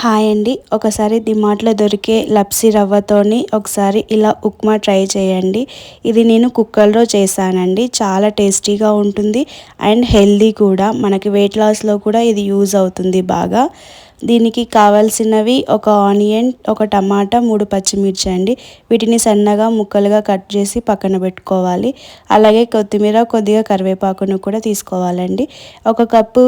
Hi అండి. ఒకసారి డిమార్ట్‌లో దొరికే లప్సీ రవ్వతోని ఒకసారి ఇలా ఉప్మా ట్రై చేయండి. ఇది నేను కుక్కర్‌లో చేశానండి. చాలా టేస్టీగా ఉంటుంది అండ్ హెల్తీ కూడా. మనకి వెయిట్ లాస్‌లో కూడా ఇది యూజ్ అవుతుంది బాగా. దీనికి కావాల్సినవి ఒక ఆనియన్, ఒక టమాటా, 3 పచ్చిమిర్చి అండి. వీటిని సన్నగా ముక్కలుగా కట్ చేసి పక్కన పెట్టుకోవాలి. అలాగే కొత్తిమీర, కొద్దిగా కరివేపాకును కూడా తీసుకోవాలండి. ఒక కప్పు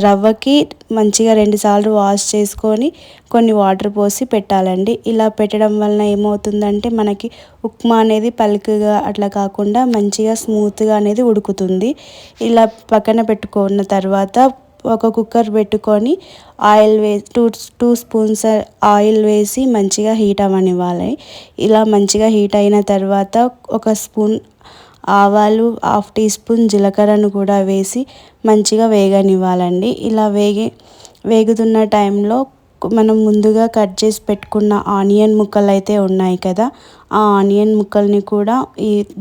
రవ్వకి మంచిగా 2 సార్లు వాష్ చేసుకొని కొన్ని వాటర్ పోసి పెట్టాలండి. ఇలా పెట్టడం వలన ఏమవుతుందంటే మనకి ఉప్మా అనేది పలుకుగా అట్లా కాకుండా మంచిగా స్మూత్గా అనేది ఉడుకుతుంది. ఇలా పక్కన పెట్టుకున్న తర్వాత ఒక కుక్కర్ పెట్టుకొని ఆయిల్ టూ స్పూన్స్ ఆయిల్ వేసి మంచిగా హీట్ అవ్వనివ్వాలి. ఇలా మంచిగా హీట్ అయిన తర్వాత ఒక స్పూన్ ఆవాలు, హాఫ్ టీ స్పూన్ జీలకర్రను కూడా వేసి మంచిగా వేగనివ్వాలండి. ఇలా వేగుతున్న టైంలో మనం ముందుగా కట్ చేసి పెట్టుకున్న ఆనియన్ ముక్కలు అయితే ఉన్నాయి కదా, ఆ ఆనియన్ ముక్కల్ని కూడా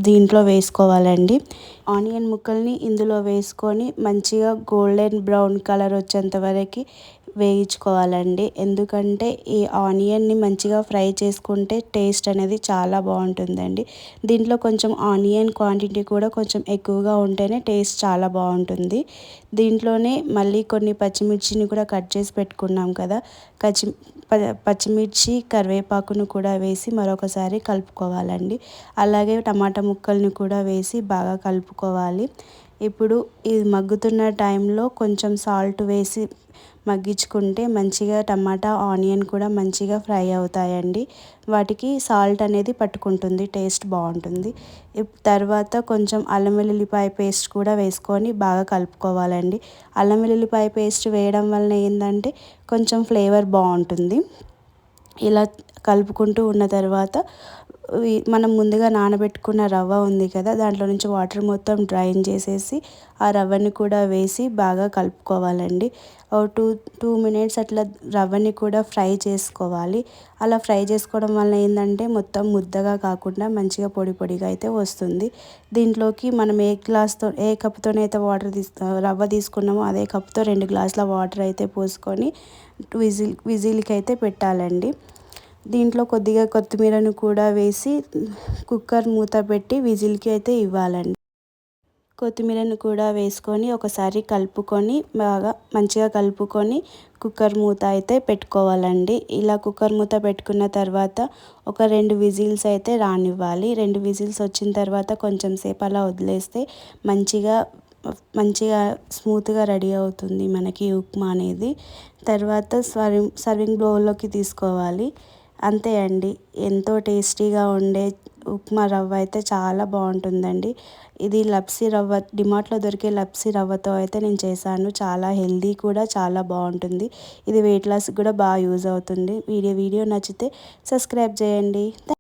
దీంట్లో వేసుకోవాలండి. ఆనియన్ ముక్కల్ని ఇందులో వేసుకొని మంచిగా గోల్డెన్ బ్రౌన్ కలర్ వచ్చేంత వరకు వేయించుకోవాలండి. ఎందుకంటే ఈ ఆనియన్ని మంచిగా ఫ్రై చేసుకుంటే టేస్ట్ అనేది చాలా బాగుంటుందండి. దీంట్లో కొంచెం ఆనియన్ క్వాంటిటీ కూడా కొంచెం ఎక్కువగా ఉంటేనే టేస్ట్ చాలా బాగుంటుంది. దీంట్లోనే మళ్ళీ కొన్ని పచ్చిమిర్చిని కూడా కట్ చేసి పెట్టుకున్నాం కదా, పచ్చిమిర్చి కరివేపాకును కూడా వేసి మరొకసారి కలుపుకోవాలండి. అలాగే టమాటా ముక్కల్ని కూడా వేసి బాగా కలుపుకోవాలి. ఇప్పుడు ఇది మగ్గుతున్న టైంలో కొంచెం సాల్ట్ వేసి మగ్గించుకుంటే మంచిగా టమాటా, ఆనియన్ కూడా మంచిగా ఫ్రై అవుతాయండి. వాటికి సాల్ట్ అనేది పట్టుకుంటుంది, టేస్ట్ బాగుంటుంది. తర్వాత కొంచెం అల్లం వెల్లుల్లిపాయ పేస్ట్ కూడా వేసుకొని బాగా కలుపుకోవాలండి. అల్లం వెల్లుల్లిపాయ పేస్ట్ వేయడం వలన ఏంటంటే కొంచెం ఫ్లేవర్ బాగుంటుంది. ఇలా కలుపుకుంటూ ఉన్న తర్వాత మనం ముందుగా నానబెట్టుకున్న రవ్వ ఉంది కదా, దాంట్లో నుంచి వాటర్ మొత్తం డ్రైన్ చేసేసి ఆ రవ్వని కూడా వేసి బాగా కలుపుకోవాలండి. టూ మినిట్స్ అట్లా రవ్వని కూడా ఫ్రై చేసుకోవాలి. అలా ఫ్రై చేసుకోవడం వల్ల ఏంటంటే మొత్తం ముద్దగా కాకుండా మంచిగా పొడి పొడిగా అయితే వస్తుంది. దీంట్లోకి మనం ఏ కప్తోనైతే రవ్వ తీసుకున్నామో అదే కప్తో 2 గ్లాసుల వాటర్ అయితే పోసుకొని విజిల్కి అయితే పెట్టాలండి. దీంట్లో కొద్దిగా కొత్తిమీరను కూడా వేసి కుక్కర్ మూత పెట్టి విజిల్కి అయితే ఇవ్వాలండి. కొత్తిమీరను కూడా వేసుకొని ఒకసారి కలుపుకొని బాగా మంచిగా కలుపుకొని కుక్కర్ మూత అయితే పెట్టుకోవాలండి. ఇలా కుక్కర్ మూత పెట్టుకున్న తర్వాత ఒక 2 విజిల్స్ అయితే రానివ్వాలి. 2 విజిల్స్ వచ్చిన తర్వాత కొంచెం సేపు అలా వదిలేస్తే మంచిగా స్మూత్గా రెడీ అవుతుంది మనకి ఉప్మా అనేది. తర్వాత సర్వింగ్ బౌల్లోకి తీసుకోవాలి. అంతే అండి, ఎంతో టేస్టీగా ఉండే ఉప్మా రవ్వ అయితే చాలా బాగుంటుందండి. ఇది లప్సీ రవ్వ, డిమార్ట్లో దొరికే లప్సీ రవ్వతో అయితే నేను చేశాను. చాలా హెల్దీ కూడా, చాలా బాగుంటుంది. ఇది వెయిట్ లాస్కి కూడా బాగా యూజ్ అవుతుంది. వీడియో నచ్చితే సబ్స్క్రైబ్ చేయండి.